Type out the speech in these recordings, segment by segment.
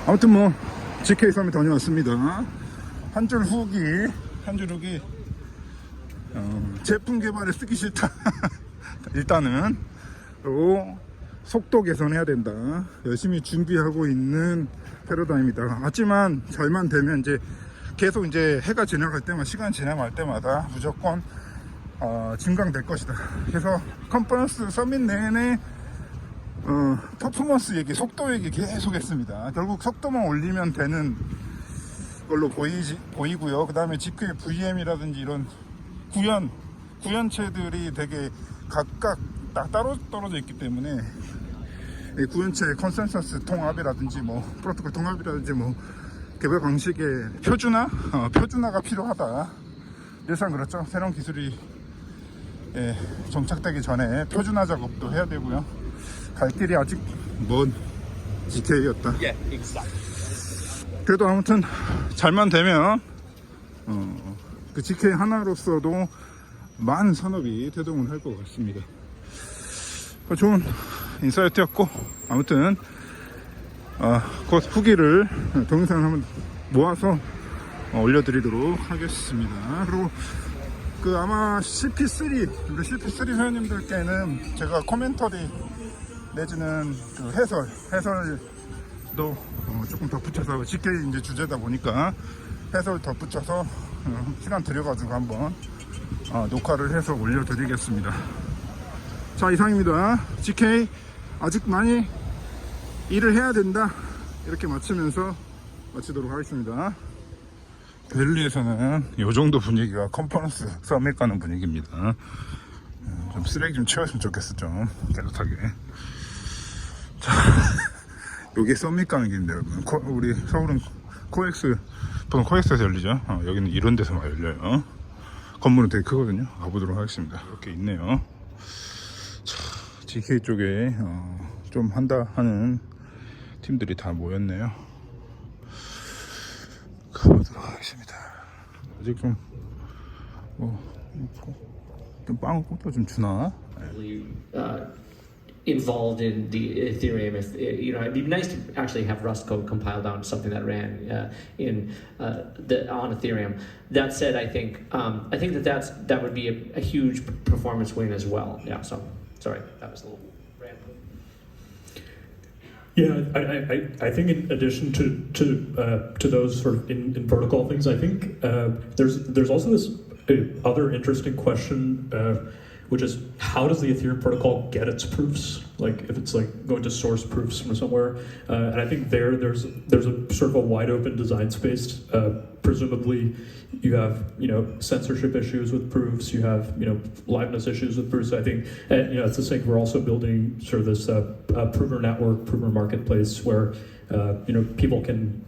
아무튼 뭐 GK 서밋 다녀왔습니다. 한 줄 후기 제품 개발에 쓰기 싫다. 일단은 그리고 속도 개선해야 된다. 열심히 준비하고 있는 패러다임이다. 하지만 잘만 되면 이제 계속 이제 해가 지나갈 때마다 시간 지나갈 때마다 무조건 증강될 것이다. 그래서 컨퍼런스 서밋 내내 퍼포먼스 얘기, 속도 얘기 계속 했습니다. 결국 속도만 올리면 되는 걸로 보이고요. 그 다음에 GK VM이라든지 이런 구현체들이 되게 각각 따로 떨어져 있기 때문에 구현체 컨센서스 통합이라든지 뭐 프로토콜 통합이라든지 뭐 개발 방식의 표준화가 필요하다. 늘상 그렇죠. 새로운 기술이 정착되기 전에 표준화 작업도 해야 되고요. 갈 길이 아직 먼 GK였다. Yeah, exactly. 그래도 아무튼 잘만 되면 그 GK 하나로서도 많은 산업이 태동을 할 것 같습니다. 좋은 인사이트였고 아무튼 곧 후기를 동영상을 한번 모아서 올려드리도록 하겠습니다. 그리고 그 아마 CP3 우리 CP3 회원님들께는 제가 코멘터리 내지는 그 해설도 조금 덧붙여서 GK 이제 주제다 보니까 해설 덧붙여서 시간 들여가지고 한번 녹화를 해서 올려드리겠습니다. 자, 이상입니다. GK 아직 많이 일을 해야 된다. 이렇게 마치면서 마치도록 하겠습니다. 벨리에서는 이 정도 분위기가 컨퍼런스 서밋 가는 분위기입니다. 좀 쓰레기 좀 치웠으면 좋겠어. 좀 깨끗하게. 자, 요게 서밋 가는 길인데 여러분. 우리 서울은 코엑스, 보통 코엑스에서 열리죠. 여기는 이런 데서 막 열려요. 건물은 되게 크거든요. 가보도록 하겠습니다. 이렇게 있네요. 자, GK 쪽에 좀 한다 하는 팀들이 다 모였네요. 가보도록 하겠습니다. 아직 좀 빵을 꼽다 좀 주나? Involved in the Ethereum, if it'd be nice to actually have Rust code compiled down to something that ran on Ethereum. That said, I think that would be a huge performance win as well. Yeah. So sorry, that was a little random. Yeah, I think in addition to those sort of in protocol things, I think there's also this other interesting question. Which is, how does the Ethereum protocol get its proofs? Like, if it's like going to source proofs from somewhere, and I think there's a sort of a wide open design space. Presumably, you have censorship issues with proofs. You have liveness issues with proofs. I think it's the same. We're also building sort of this prover network, prover marketplace where people can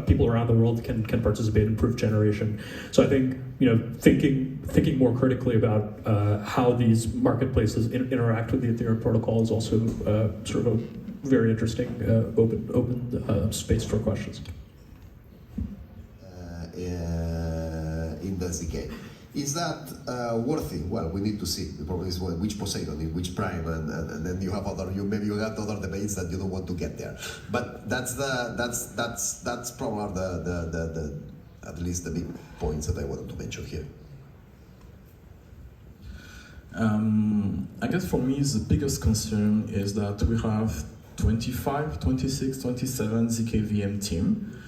people around the world can participate in proof generation. So I think thinking more critically about how these marketplaces interact with the Ethereum protocol is also sort of a very interesting open space for questions. In the ZK. Is that worthy? Well, we need to see. The problem is which Poseidon, in which prime, and then you have maybe you got other debates that you don't want to get there. But that's probably the at least the big points that I wanted to mention here. I guess for me the biggest concern is that we have 25, 26, 27 ZKVM team,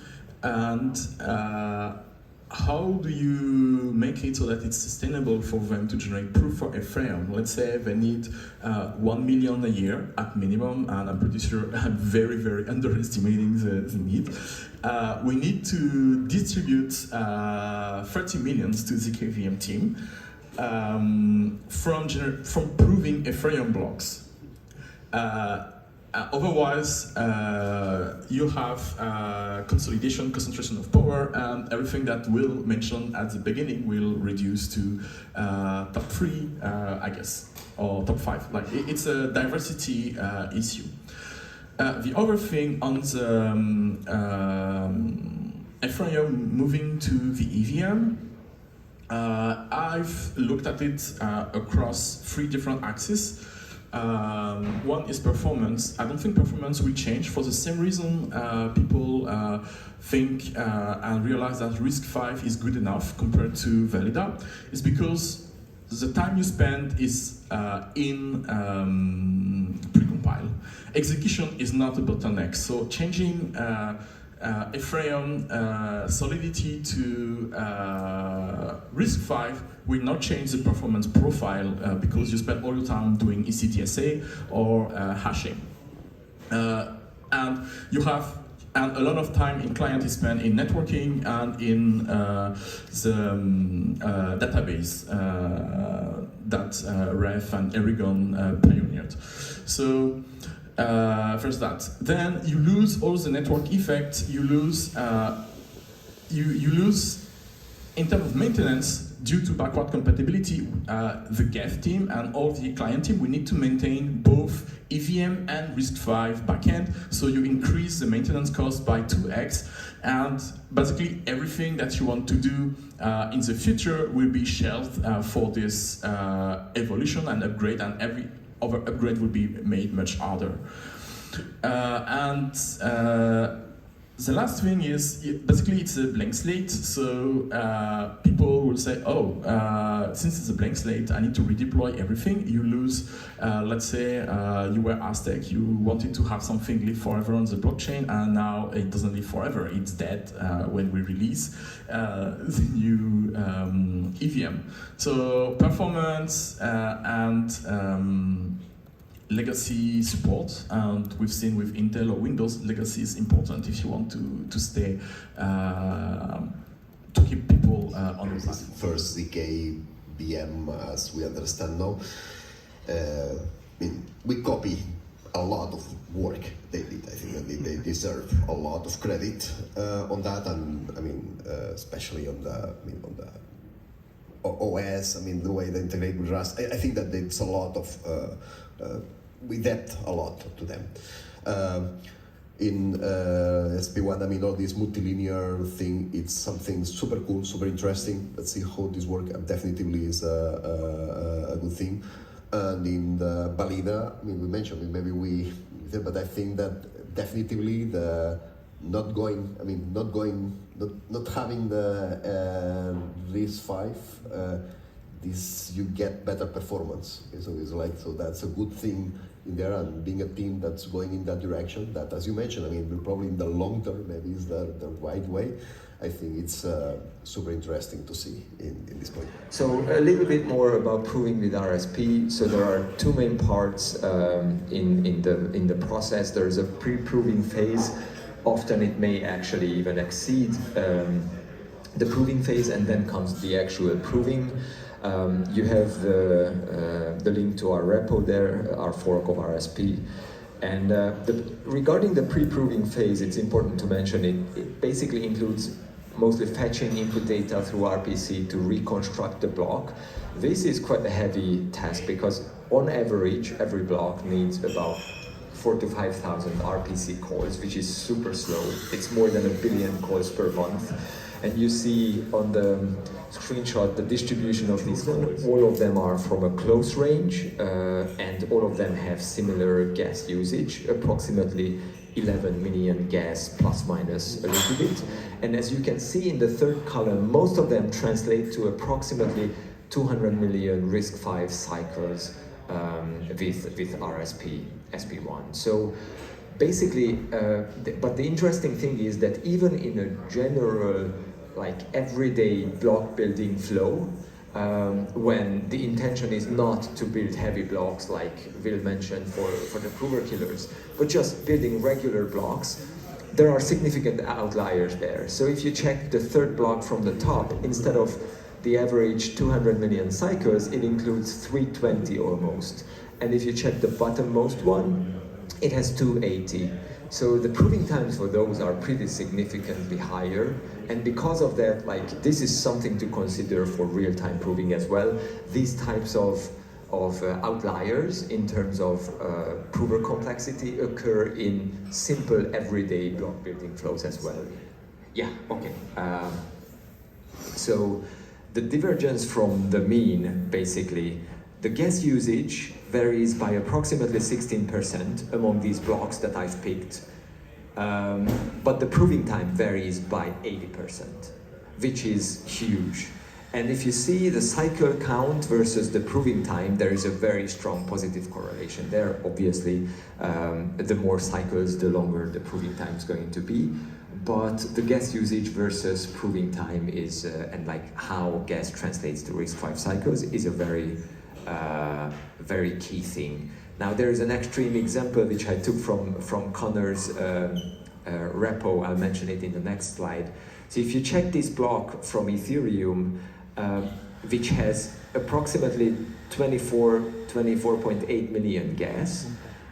and how do you make it so that it's sustainable for them to generate proof for Ethereum? Let's say they need 1 million a year at minimum, and I'm pretty sure I'm very, very underestimating the need. We need to distribute 30 millions to the ZKVM team from proving Ethereum blocks. Otherwise, you have consolidation, concentration of power, and everything that Will mentioned at the beginning will reduce to top 3, I guess, or top 5. Like it's a diversity issue. The other thing on the Ethereum moving to the EVM, I've looked at it across 3 different axes. One is performance. I don't think performance will change for the same reason people think and realize that RISC-V is good enough compared to Valida. It's because the time you spend is in precompile. Execution is not a bottleneck, so changing Ethereum Solidity to RISC-V will not change the performance profile because you spend all your time doing ECTSA or hashing. And you have a lot of time in client is spent in networking and in the database that Ref and Erigon pioneered. So first that. Then you lose all the network effect. You lose you lose in terms of maintenance due to backward compatibility. The Geth team and all the client team, we need to maintain both EVM and RISC-V backend. So you increase the maintenance cost by 2x, and basically everything that you want to do in the future will be shelved for this evolution and upgrade, and every other upgrade will be made much harder. The last thing is, basically it's a blank slate, so people will say, oh, since it's a blank slate, I need to redeploy everything. You lose, let's say you were Aztec, you wanted to have something live forever on the blockchain, and now it doesn't live forever, it's dead when we release the new EVM. So performance and legacy support, and we've seen with Intel or Windows, legacy is important if you want to stay, to keep people on the platform. First ZK VM, as we understand now, we copy a lot of work they did. I think that they deserve a lot of credit on that, and I mean, especially on the OS. I mean, the way they integrate with Rust. I think that it's a lot of. We debt a lot to them. In SP1, I mean, all this multilinear thing, it's something super cool, super interesting. Let's see how this works. Definitively is a good thing. And in the Valida, I mean, we mentioned, maybe we, but I think that definitively the not having the RISC-V, this you get better performance. So it's like, so that's a good thing in there, and being a team that's going in that direction, that, as you mentioned, I mean, probably in the long term maybe is the right way. I think it's super interesting to see in this point. So a little bit more about proving with RSP. So there are two main parts in the process. There is a pre-proving phase. Often it may actually even exceed the proving phase, and then comes the actual proving. You have the link to our repo there, our fork of RSP. And regarding the pre-proving phase, it's important to mention it basically includes mostly fetching input data through RPC to reconstruct the block. This is quite a heavy task because on average, every block needs about 4,000 to 5,000 RPC calls, which is super slow. It's more than 1 billion calls per month. And you see on the screenshot the distribution of these calls. All of them are from a close range, and all of them have similar gas usage, approximately 11 million gas plus minus a little bit. And as you can see in the third column, most of them translate to approximately 200 million RISC-V cycles with RSP, SP1. So basically, but the interesting thing is that even in a general, like everyday block building flow, when the intention is not to build heavy blocks like Will mentioned for the prover killers, but just building regular blocks, there are significant outliers there. So if you check the third block from the top, instead of the average 200 million cycles, it includes 320 almost. And if you check the bottommost one, it has 280. So the proving times for those are pretty significantly higher. And because of that, like, this is something to consider for real-time proving as well. These types of outliers in terms of prover complexity occur in simple everyday block building flows as well. Yeah, okay. So the divergence from the mean, basically, the gas usage varies by approximately 16% among these blocks that I've picked. But the proving time varies by 80%, which is huge. And if you see the cycle count versus the proving time, there is a very strong positive correlation there. Obviously, the more cycles, the longer the proving time is going to be. But the gas usage versus proving time is, and like how gas translates to RISC-V cycles is a very, very key thing. Now there is an extreme example which I took from Connor's repo. I'll mention it in the next slide. So if you check this block from Ethereum, which has approximately 24.8 million gas.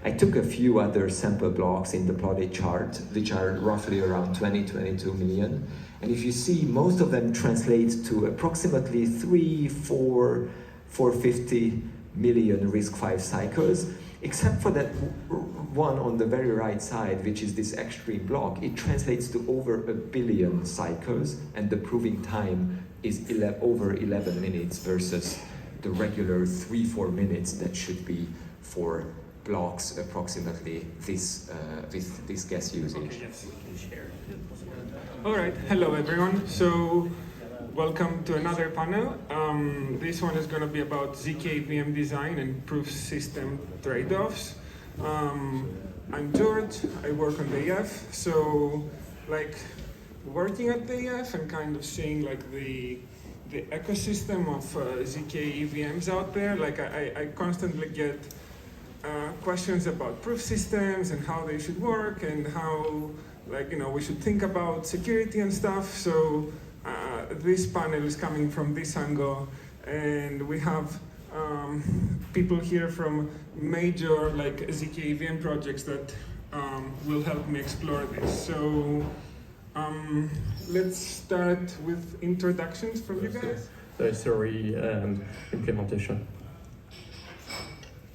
I took a few other sample blocks in the plotted chart, which are roughly around 22 million. And if you see, most of them translate to approximately 450 million RISC-V cycles, except for that one on the very right side, which is this extreme block. It translates to over 1 billion cycles, and the proving time is over 11 minutes versus the regular 3-4 minutes that should be for blocks approximately this with this gas usage. All right, hello everyone. So welcome to another panel. This one is going to be about ZK VM design and proof system trade-offs. I'm George. I work on the EF. So like working at the EF and kind of seeing like the ecosystem of ZK VMs out there, like I constantly get questions about proof systems and how they should work and how, like, you know, we should think about security and stuff. So this panel is coming from this angle, and we have people here from major like ZK VM projects that will help me explore this. So let's start with introductions from you guys. Theory and implementation.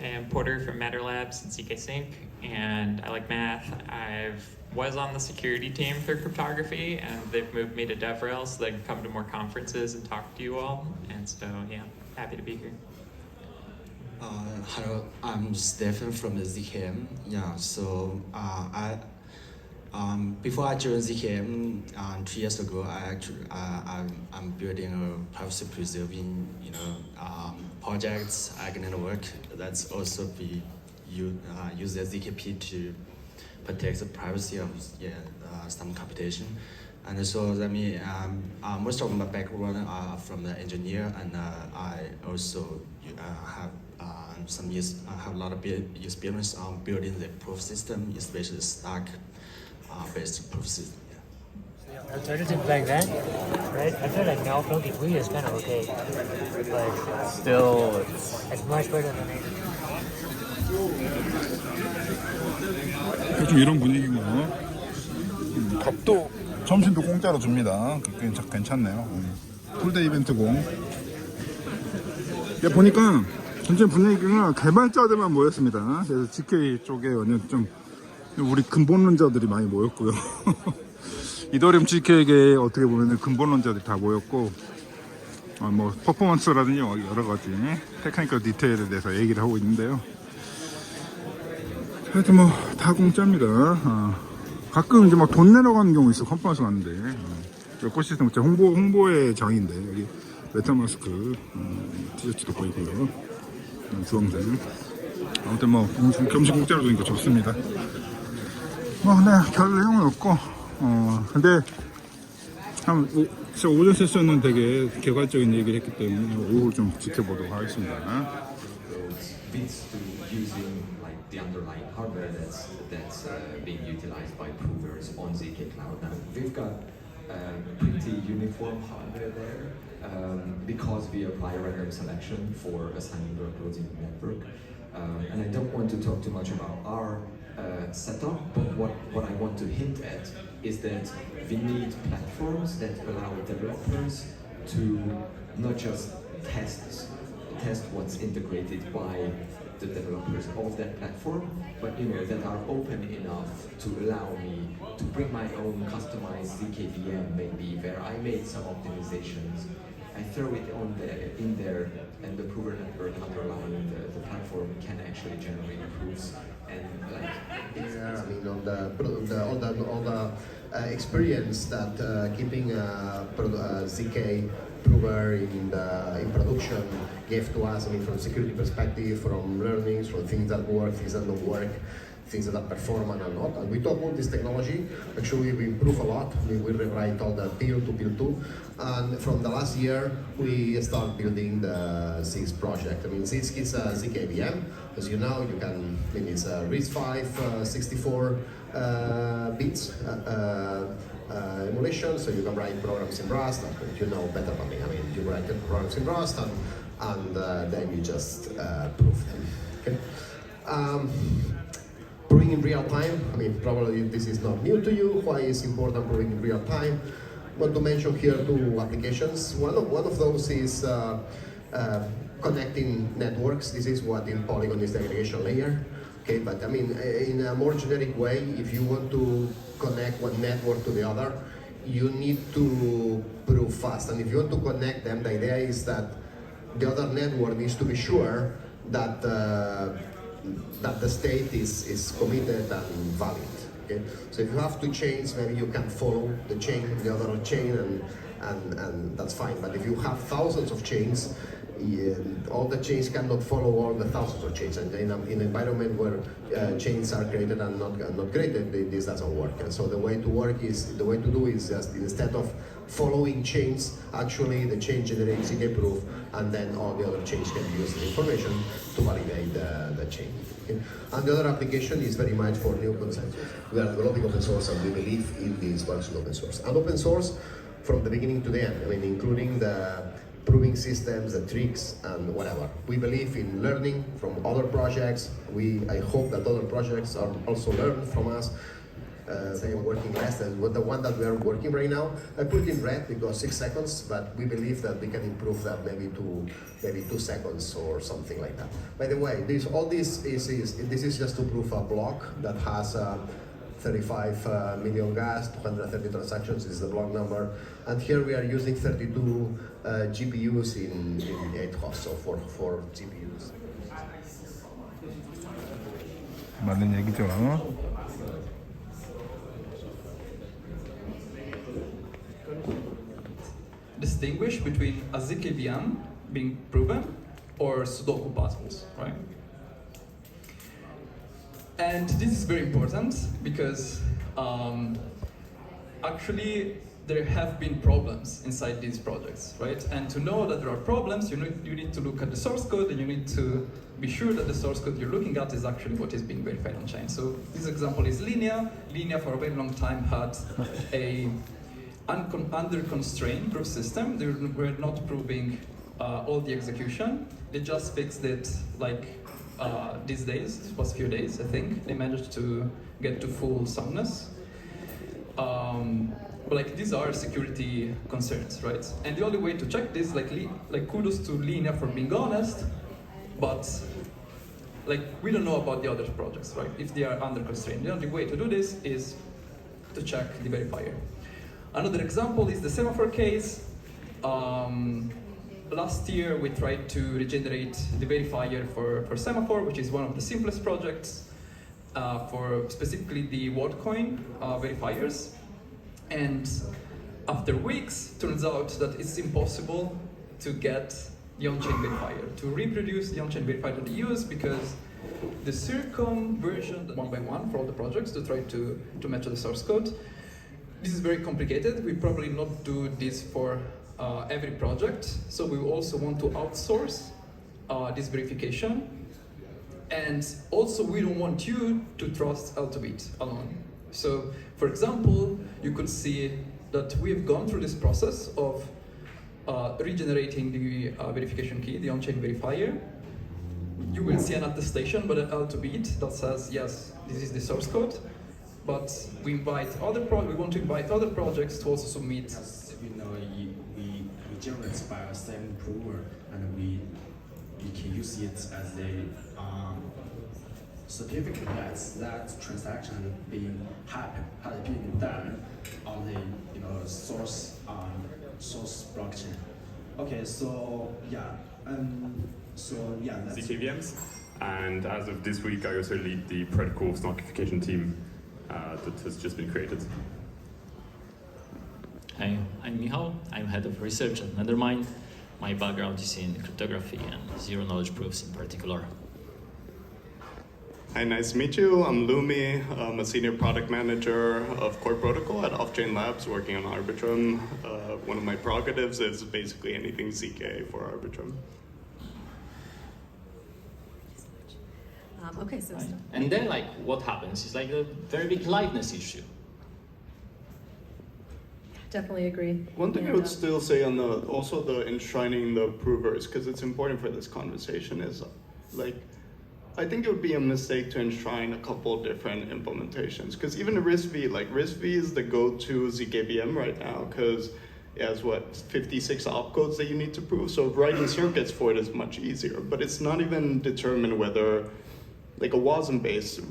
I'm Porter from Matter Labs and ZK Sync, and I like math. I was on the security team for cryptography, and they've moved me to DevRel so they can come to more conferences and talk to you all. And so, yeah, happy to be here. Hello, I'm Stefan from the ZKM. Yeah, so before I joined ZKM 3 years ago, I'm building a privacy preserving, projects, network that's also use the ZKP to protect the privacy of some computation. And so that means most of my background are from the engineer, and I also have have a lot of experience on building the proof system, especially stack based proof system. Alternatives like that, right? I feel like now floating free is kind of okay, but Still, it's much better than anything. 좀 이런 분위기고, 밥도 점심도 공짜로 줍니다. 괜찮네요. 풀데이 이벤트고. 보니까 전체 분위기가 개발자들만 모였습니다. 그래서 GK 쪽에 완전 좀 우리 근본론자들이 많이 모였고요. 이더리움 GK에게 어떻게 보면 근본론자들이 다 모였고, 뭐 퍼포먼스라든지 여러 가지 테크니컬 디테일에 대해서 얘기를 하고 있는데요. 하여튼 뭐 다 공짜입니다. 가끔 이제 막 돈 내려가는 경우 있어. 컨퍼런스 갔는데 에코시스템 홍보의 장인데 여기 메타마스크 티셔츠도 보이고요. 주황색. 아무튼 뭐 겸식 공짜로 주니까 좋습니다. 뭐 근데 별 내용은 없고, 근데 진짜 오전 세션은 되게 개괄적인 얘기를 했기 때문에 오후 좀 지켜보도록 하겠습니다. Bits to using like the underlying hardware that's being utilized by provers on ZK Cloud. Now we've got pretty uniform hardware there because we apply random selection for assigning workloads in the network. And I don't want to talk too much about our setup, but what I want to hint at is that we need platforms that allow developers to not just test what's integrated by the developers of that platform, but that are open enough to allow me to bring my own customized ZK VM, maybe where I made some optimizations I throw it in there, and the prover network underlying the platform can actually generate proofs. And like, I mean, all the experience that keeping ZK prover in production gave to us. I mean, from security perspective, from learnings, from things that work, things that don't work, things that are performant and not. And we talk about this technology. Actually, we improve a lot. We rewrite all the peer-to-peer-to. And from the last year, we start building the ZIS project. I mean, ZIS is a ZK VM. As you know, you can, I mean, it's a RISC-V 64 bits emulation, so you can write programs in Rust, and you know better than me. I mean, you write programs in Rust, and then you just prove them. Okay? Proving in real time, I mean, probably this is not new to you. Why is important proving in real time? I want to mention here two applications. One of those is connecting networks. This is what in Polygon is the aggregation layer. Okay, but I mean, in a more generic way, if you want to connect one network to the other, you need to prove fast. And if you want to connect them, the idea is that the other network needs to be sure that that the state is committed and valid. Okay? So if you have two chains, maybe you can follow the chain, the other chain, and that's fine. But if you have thousands of chains, all the chains cannot follow all the thousands of chains. And in an environment where chains are created and not created, this doesn't work. And so the way to do is just instead of following chains, actually the chain generates ZK proof, and then all the other chains can use the information to validate the chain. Okay? And the other application is very much for new consensus. We are developing open source, and we believe in this works in open source. And open source from the beginning to the end. I mean, including the proving systems, the tricks, and whatever. We believe in learning from other projects. I hope that other projects are also learn from us. They are working less than the one that we are working right now. I put in red because 6 seconds, but we believe that we can improve that maybe to 2 seconds or something like that. By the way, this is just to prove a block that has 35 million gas, 230 transactions is the block number, and here we are using 32 GPUs in 8 hosts, so 4 GPUs. 맞는 얘기죠. Distinguish between a ZK VM being proven or Sudoku puzzles, right? And this is very important because actually there have been problems inside these projects, right? And to know that there are problems, you need to look at the source code, and you need to be sure that the source code you're looking at is actually what is being verified on chain. So this example is Linea. Linea for a very long time had a under constraint proof system. They were not proving all the execution. They just fixed it like these days. It was a few days, I think. They managed to get to full soundness. But like these are security concerns, right? And the only way to check this, like kudos to Linea for being honest, but like we don't know about the other projects, right? If they are under constraint, the only way to do this is to check the verifier. Another example is the semaphore case. Last year we tried to regenerate the verifier for semaphore, which is one of the simplest projects for specifically the WorldCoin verifiers. And after weeks, turns out that it's impossible to get the on-chain verifier, to reproduce the on-chain verifier that they use, because the circum version one by one for all the projects to try to match the source code. This is very complicated. We probably not do this for every project. So we also want to outsource this verification. And also we don't want you to trust L2Bit alone. So for example, you could see that we've gone through this process of regenerating the verification key, the on-chain verifier. You will see an attestation by the L2Bit that says, yes, this is the source code. But we want to invite other projects to also submit. We know we generate by a same prover, and we can use it as a certificate that transaction had been done on the source blockchain. Okay, so yeah, that's ZKVMs, and as of this week, I also lead the protocol snarkification team that has just been created. Hi, I'm Michał. I'm head of research at Nethermind. My background is in cryptography and zero-knowledge proofs in particular. Hi, nice to meet you. I'm Lumi. I'm a senior product manager of Core Protocol at Off-Chain Labs working on Arbitrum. One of my prerogatives is basically anything ZK for Arbitrum. Okay, so... And then, like, what happens is like a very big liveness issue. Definitely agree. One thing I would still say on the enshrining the provers, because it's important for this conversation, is like, I think it would be a mistake to enshrine a couple different implementations, because even the RISC-V is the go-to ZKVM right now, because it has 56 opcodes that you need to prove. So writing circuits for it is much easier, but it's not even determined whether like a WASM-based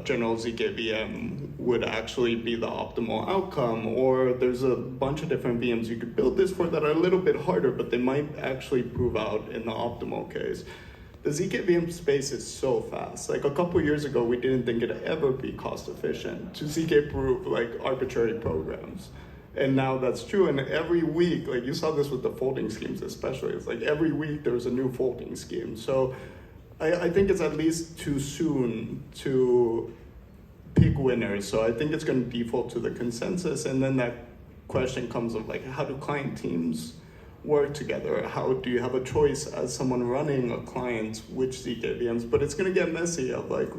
general ZKVM would actually be the optimal outcome, or there's a bunch of different VMs you could build this for that are a little bit harder, but they might actually prove out in the optimal case. The ZKVM space is so fast. Like a couple years ago, we didn't think it'd ever be cost efficient to ZK prove like arbitrary programs. And now that's true, and every week, like you saw this with the folding schemes especially, it's like every week there's a new folding scheme. So I think it's at least too soon to pick winners. So I think it's going to default to the consensus, and then that question comes of like, how do client teams work together? How do you have a choice as someone running a client which ZKVMs? But it's going to get messy of like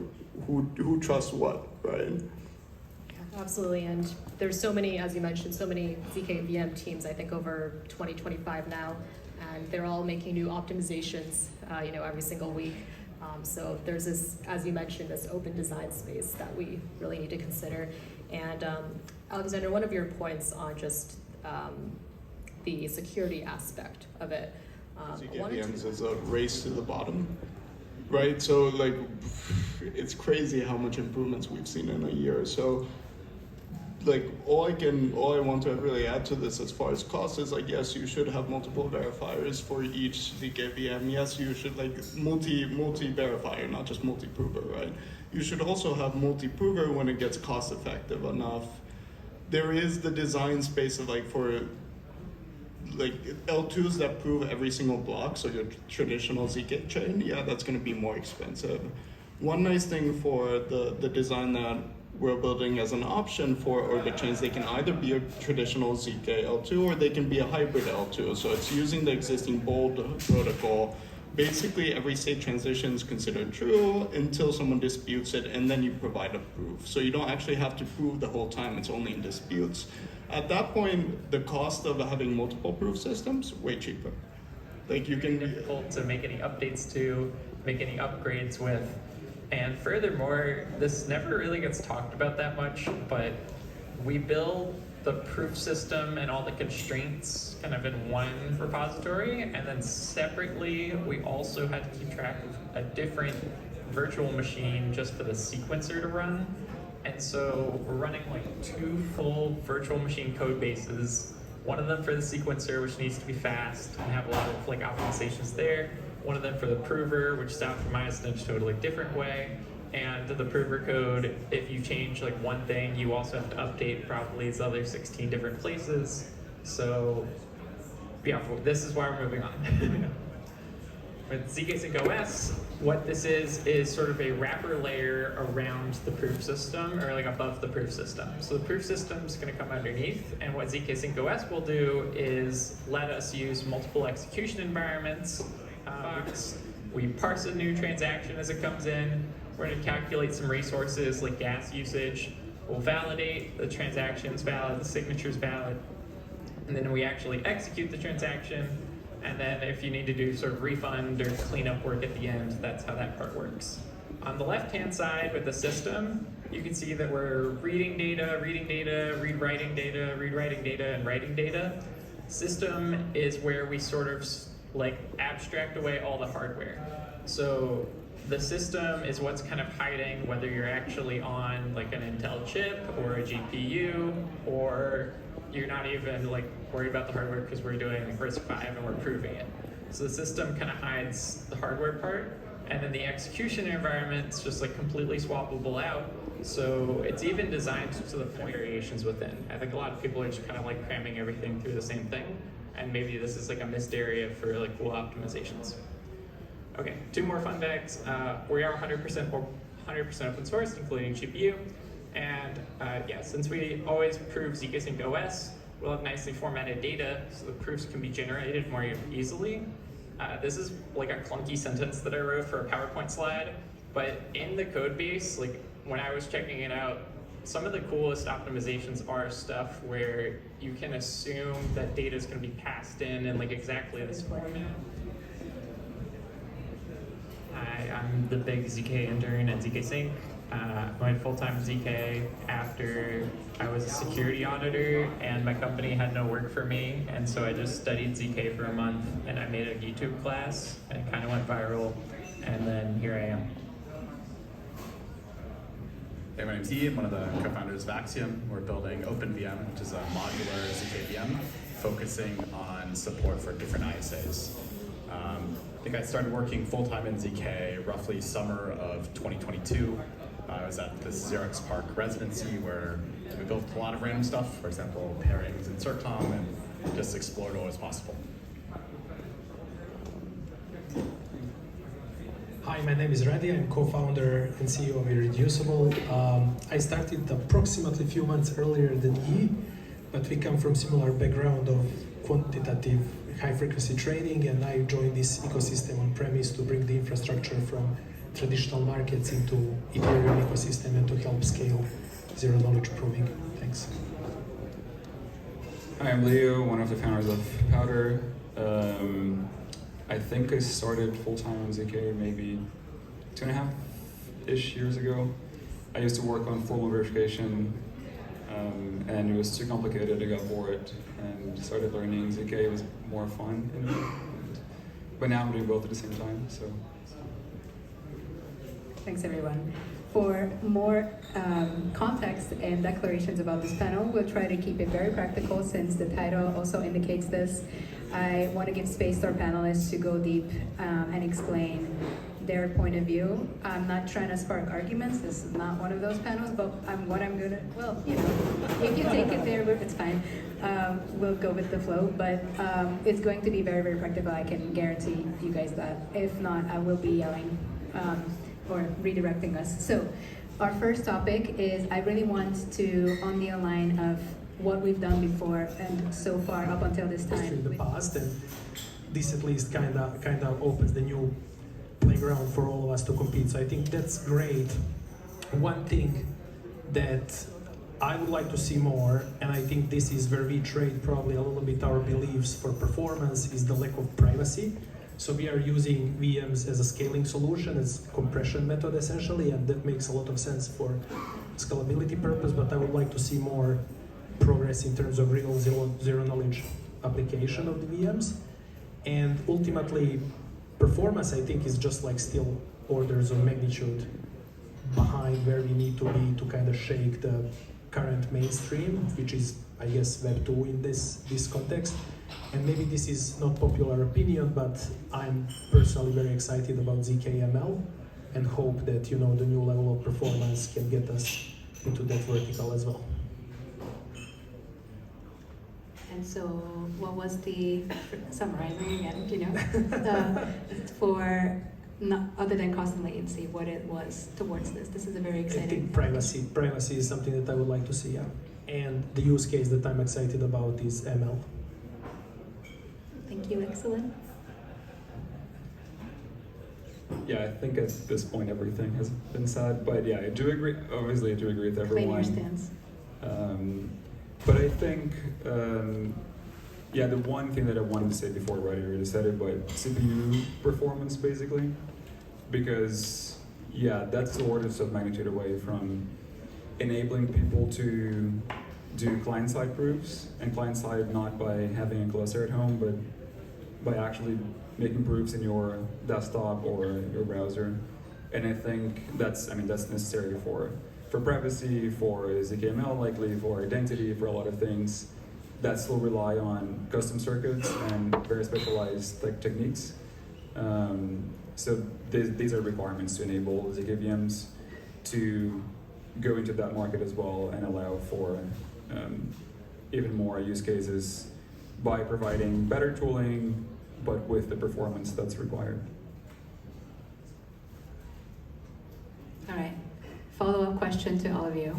who trusts what, right? Absolutely, and there's so many, as you mentioned, so many ZKVM teams, I think over 20, 25 now, and they're all making new optimizations, every single week. So there's this, as you mentioned, this open design space that we really need to consider. And Alexander, one of your points on just the security aspect of it. ZKVMs is a race to the bottom, right? So like, it's crazy how much improvements we've seen in a year. So like all I want to really add to this as far as cost is like, yes, you should have multiple verifiers for each ZKVM. Yes, you should like multi-verifier, not just multi-prover, right? You should also have multi-prover when it gets cost effective enough. There is the design space of like for like L2s that prove every single block, so your traditional ZK chain, yeah, that's gonna be more expensive. One nice thing for the design that we're building as an option for orbit chains, they can either be a traditional ZK L2 or they can be a hybrid L2. So it's using the existing bold protocol. Basically, every state transition is considered true until someone disputes it, and then you provide a proof. So you don't actually have to prove the whole time, it's only in disputes. At that point, the cost of having multiple proof systems, way cheaper. Like you can... It's difficult to make any updates to, make any upgrades with. And furthermore, this never really gets talked about that much, but we build the proof system and all the constraints kind of in one repository, and then separately, we also had to keep track of a different virtual machine just for the sequencer to run. And so we're running like 2 full virtual machine code bases, one of them for the sequencer, which needs to be fast and have a lot of like optimizations there. One of them for the prover, which is optimized in a totally different way. And the prover code, if you change like one thing, you also have to update probably these other 16 different places. So yeah, this is why we're moving on. With zk-sync OS, what this is sort of a wrapper layer around the proof system, or like above the proof system. So the proof system is going to come underneath, and what zk-sync OS will do is let us use multiple execution environments. We parse a new transaction as it comes in. We're going to calculate some resources like gas usage. We'll validate the transaction's valid, the signature's valid, and then we actually execute the transaction. And then if you need to do sort of refund or cleanup work at the end, that's how that part works. On the left-hand side with the system, you can see that we're reading data, read-writing data, read-writing data, and writing data. System is where we sort of like abstract away all the hardware. So the system is what's kind of hiding whether you're actually on like an Intel chip or a GPU or you're not even like worried about the hardware because we're doing RISC-V and we're proving it. So the system kind of hides the hardware part, and then the execution environment is just like completely swappable out. So it's even designed to the point variations within. I think a lot of people are just kind of like cramming everything through the same thing, and maybe this is like a missed area for like cool optimizations. Okay, 2 more fun facts. We are 100% open source, including GPU. And yeah, since we always prove ZK Sync OS, we'll have nicely formatted data so the proofs can be generated more easily. This is like a clunky sentence that I wrote for a PowerPoint slide, but in the code base, like when I was checking it out, some of the coolest optimizations are stuff where you can assume that data is going to be passed in like exactly this format. Hi, I'm the big ZK intern at ZK Sync. I went full-time ZK after I was a security auditor and my company had no work for me, and so I just studied ZK for a month and I made a Github class and it kind of went viral, and then here I am. Hey, my name's Yi. I'm one of the co-founders of Axiom. We're building OpenVM, which is a modular ZK VM focusing on support for different ISAs. I think I started working full-time in ZK roughly summer of 2022. I was at the Xerox Park residency where we built a lot of random stuff, for example, pairings in CircTom, and just explored what was possible. Hi, my name is Radi. I'm co-founder and CEO of Irreducible. I started approximately a few months earlier than Yi, but we come from similar background of quantitative high-frequency trading, and I joined this ecosystem on premise to bring the infrastructure from traditional markets into Ethereum ecosystem and to help scale zero-knowledge proving. Thanks. Hi, I'm Leo, one of the founders of Powder. I think I started full-time on ZK maybe 2.5-ish years ago. I used to work on formal verification, and it was too complicated. I got bored and started learning ZK. It was more fun in a way. But now I'm doing both at the same time. So. Thanks, everyone. For more context and declarations about this panel, we'll try to keep it very practical since the title also indicates this. I want to give space to our panelists to go deep and explain their point of view. I'm not trying to spark arguments. This is not one of those panels, but what I'm gonna, well, you know, if you take it there, it's fine. We'll go with the flow, but it's going to be very, very practical. I can guarantee you guys that. If not, I will be yelling or redirecting us. So our first topic is I really want to, on the line of what we've done before and so far up until this time. In the past, and this at least kind of opens the new playground for all of us to compete. So I think that's great. One thing that I would like to see more, and I think this is where we trade probably a little bit our beliefs for performance, is the lack of privacy. So we are using VMs as a scaling solution, as compression method essentially, and that makes a lot of sense for scalability purpose, but I would like to see more progress in terms of real zero knowledge application of the VMs. And ultimately, performance, I think, is just like still orders of magnitude behind where we need to be to kind of shake the current mainstream, which is, I guess, Web 2 in this context. And maybe this is not popular opinion, but I'm personally very excited about ZKML and hope that, you know, the new level of performance can get us into that vertical as well. And so what was the, summarizing again, you know, for not, other than cost and latency, what it was towards this. This is a very exciting. I think privacy is something that I would like to see, yeah. And the use case that I'm excited about is ML. Thank you, excellent. Yeah, I think at this point everything has been said, but yeah, I do agree. Obviously, I do agree with everyone. Claim your stance. But I think, yeah, the one thing that I wanted to say before, right, I already said it, but CPU performance, basically, because, yeah, that's the orders of magnitude away from enabling people to do client-side proofs, and client-side not by having a cluster at home, but by actually making proofs in your desktop or your browser. And I think that's necessary for privacy, for ZKML likely, for identity, for a lot of things. that still rely on custom circuits and very specialized techniques. So these are requirements to enable ZK VMs to go into that market as well and allow for even more use cases by providing better tooling, but with the performance that's required. All right, follow-up question to all of you.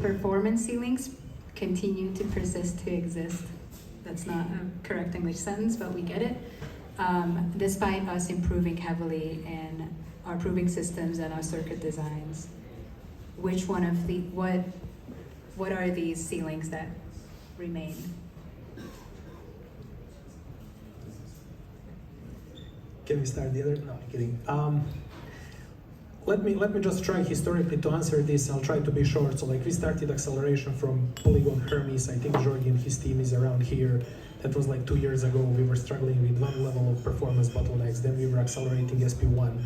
Performance ceilings continue to persist to exist. That's not a correct English sentence, but we get it. Despite us improving heavily in our proving systems and our circuit designs, which one of the, what are these ceilings that remain? Can we start the other? No, I'm kidding. Let me just try historically to answer this. I'll try to be short. So like we started acceleration from Polygon Hermes. I think Jordi and his team is around here. That was like 2 years ago. We were struggling with one level of performance bottlenecks. Then we were accelerating SP1.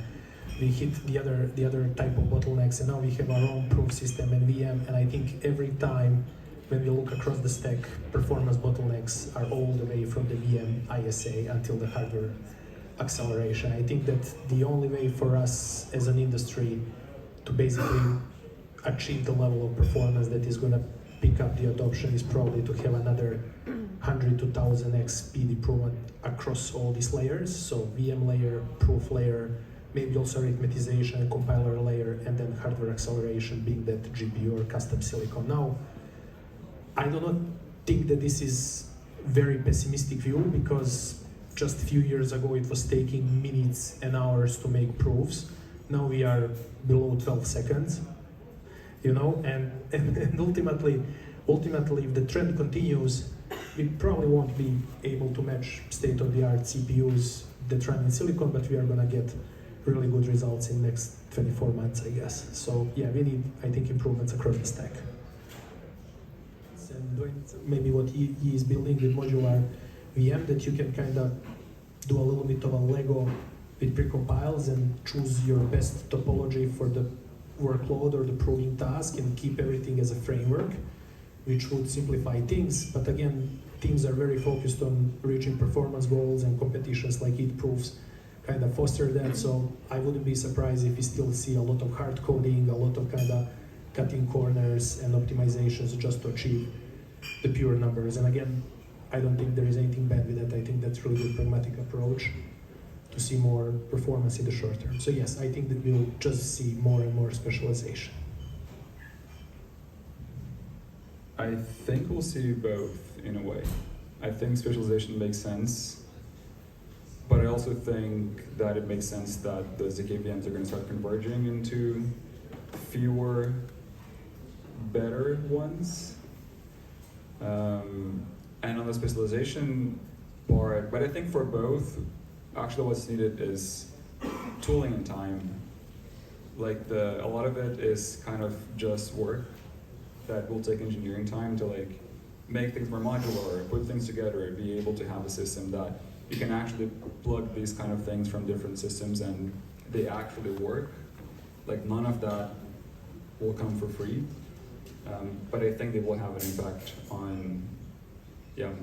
We hit the other type of bottlenecks, and now we have our own proof system and VM. And I think every time when we look across the stack, performance bottlenecks are all the way from the VM ISA until the hardware acceleration. I think that the only way for us as an industry to basically achieve the level of performance that is going to pick up the adoption is probably to have another 100 to 1000x speed improvement across all these layers. So VM layer, proof layer, maybe also arithmetization, compiler layer, and then hardware acceleration being that GPU or custom silicon. Now, I do not think that this is very pessimistic view, because just a few years ago it was taking minutes and hours to make proofs. Now we are below 12 seconds, you know, and ultimately if the trend continues, we probably won't be able to match state-of-the-art CPUs that run in silicon, but we are gonna get really good results in next 24 months, I guess. So yeah, we need, I think, improvements across the stack. And maybe what he is building with modular VM, that you can kind of do a little bit of a Lego with precompiles and choose your best topology for the workload or the proving task and keep everything as a framework, which would simplify things. But again, teams are very focused on reaching performance goals, and competitions like it proofs kind of foster that. So I wouldn't be surprised if we still see a lot of hard coding, a lot of kind of cutting corners and optimizations just to achieve the pure numbers. And again, I don't think there is anything bad with that. I think that's really good pragmatic approach to see more performance in the short term. So yes, I think that we'll just see more and more specialization. I think we'll see both in a way. I think specialization makes sense, but I also think that it makes sense that the ZK VMs are going to start converging into fewer, better ones. And on the specialization part, but I think for both, actually what's needed is tooling and time. Like a lot of it is kind of just work that will take engineering time to like make things more modular, put things together, be able to have a system that you can actually plug these kind of things from different systems and they actually work. Like none of that will come for free, but I think they will have an impact on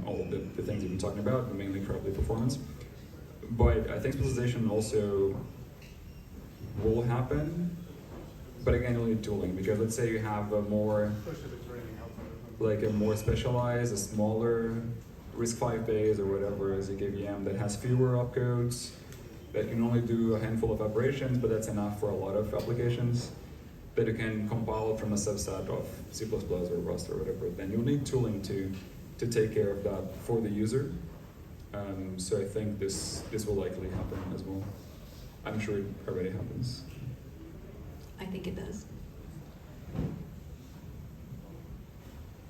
all of the things we've been talking about, mainly probably performance. But I think specialization also will happen, but again, you'll need tooling, because let's say you have a more specialized, a smaller RISC-V base or whatever as a KVM that has fewer opcodes, that can only do a handful of operations, but that's enough for a lot of applications, that you can compile from a subset of C++ or Rust or whatever. Then you'll need tooling to take care of that for the user. So I think this will likely happen as well. I'm sure it already happens. I think it does.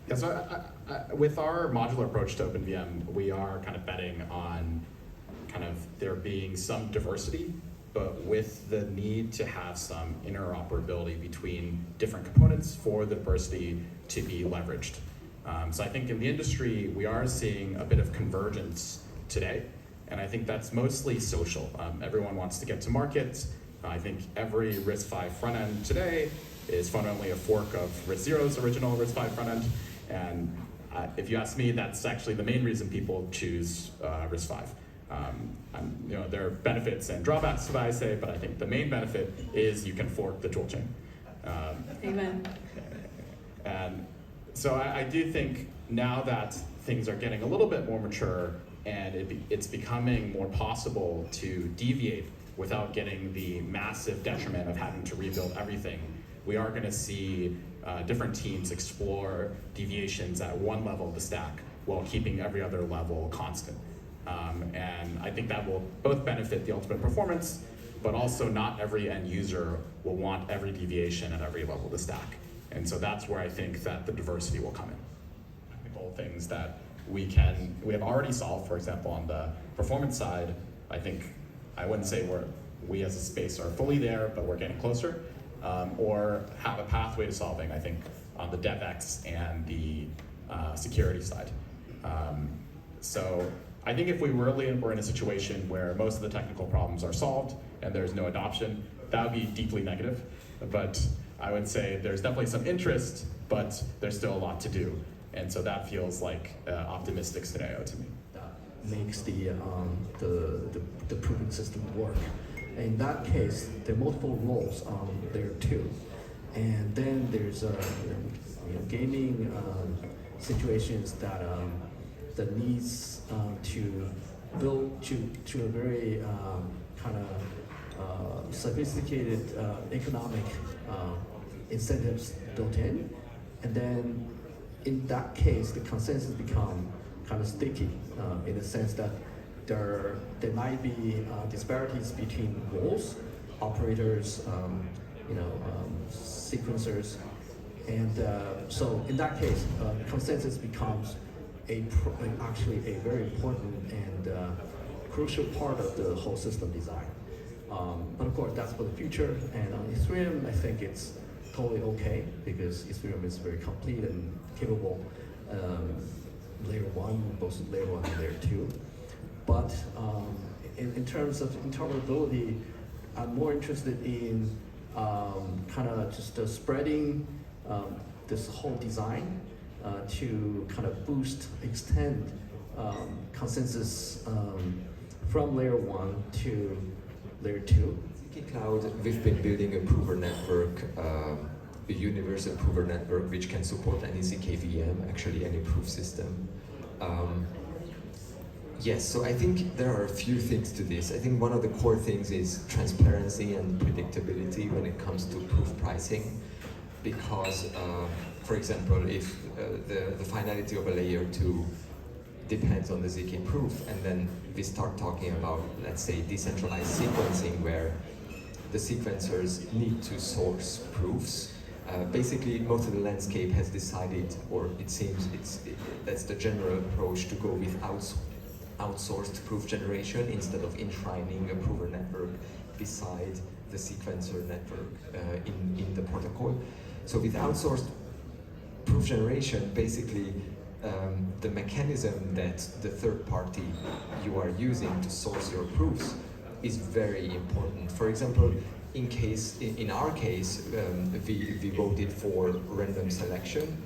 Yeah, so with our modular approach to OpenVM, we are kind of betting on kind of there being some diversity, but with the need to have some interoperability between different components for the diversity to be leveraged. So I think in the industry, we are seeing a bit of convergence today, and I think that's mostly social. Everyone wants to get to market. I think every RISC-V front end today is fundamentally a fork of RISC-Zero's original RISC-V front end, and if you ask me, that's actually the main reason people choose RISC-V. There are benefits and drawbacks to ISA, but I think the main benefit is you can fork the toolchain. Amen. And so I do think now that things are getting a little bit more mature and it's becoming more possible to deviate without getting the massive detriment of having to rebuild everything, we are going to see different teams explore deviations at one level of the stack while keeping every other level constant. And I think that will both benefit the ultimate performance, but also not every end user will want every deviation at every level of the stack. And so that's where I think that the diversity will come in. Technical things that we have already solved, for example, on the performance side, I wouldn't say we as a space are fully there, but we're getting closer, or have a pathway to solving, I think, on the DevX and the security side. So I think if we were in a situation where most of the technical problems are solved and there's no adoption, that would be deeply negative. But I would say there's definitely some interest, but there's still a lot to do. And so that feels like an optimistic scenario to me. That makes the proving system work. In that case, there are multiple roles there too. And then there's gaming situations that needs to build to a very kind of sophisticated economic incentives built in, and then in that case the consensus become kind of sticky in the sense that there might be disparities between roles, operators, sequencers, and so in that case consensus becomes actually a very important and crucial part of the whole system design. But of course, that's for the future. And on Ethereum, I think it's totally okay because Ethereum is very complete and capable. Layer 1, both layer 1 and layer 2. But in terms of interoperability, I'm more interested in kind of just spreading this whole design to kind of extend consensus from layer 1 to layer 2. ZK Cloud, we've been building a prover network, a universal prover network which can support any ZK VM, actually any proof system. Yes, so I think there are a few things to this. I think one of the core things is transparency and predictability when it comes to proof pricing, because, for example, if the finality of a layer 2 depends on the ZK proof, and then we start talking about, let's say, decentralized sequencing where the sequencers need to source proofs. Basically, most of the landscape has decided, or it seems that's the general approach, to go with outsourced proof generation instead of enshrining a prover network beside the sequencer network in the protocol. So with outsourced proof generation, basically the mechanism that the third party you are using to source your proofs is very important. For example, in our case, we voted for random selection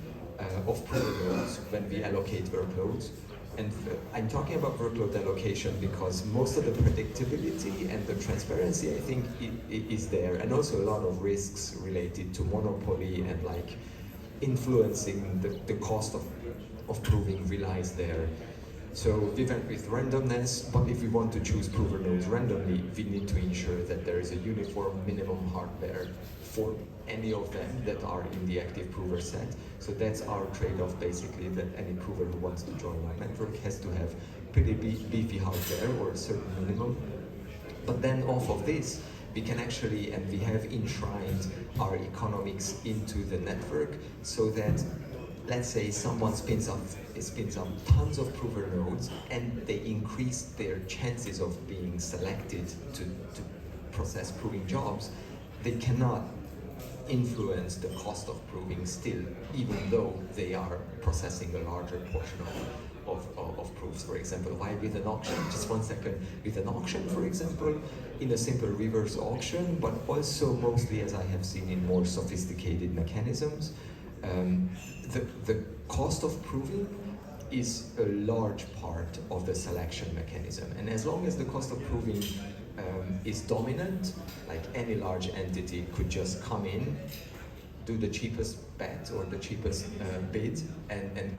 of prover nodes when we allocate workloads. And I'm talking about workload allocation because most of the predictability and the transparency, I think, is there, and also a lot of risks related to monopoly and like influencing the cost of proving relies there. So we went with randomness, but if we want to choose prover nodes randomly, we need to ensure that there is a uniform minimum hardware for any of them that are in the active prover set. So that's our trade-off, basically, that any prover who wants to join our network has to have pretty beefy hardware or a certain minimum. But then off of this, we can actually, and we have enshrined our economics into the network so that, let's say someone spins up tons of prover nodes and they increase their chances of being selected to process proving jobs, they cannot influence the cost of proving still, even though they are processing a larger portion of proofs. For example, why with an auction? Just 1 second. With an auction, for example, in a simple reverse auction, but also mostly, as I have seen in more sophisticated mechanisms, the cost of proving is a large part of the selection mechanism. And as long as the cost of proving is dominant, like any large entity could just come in, do the cheapest bet or the cheapest bid, and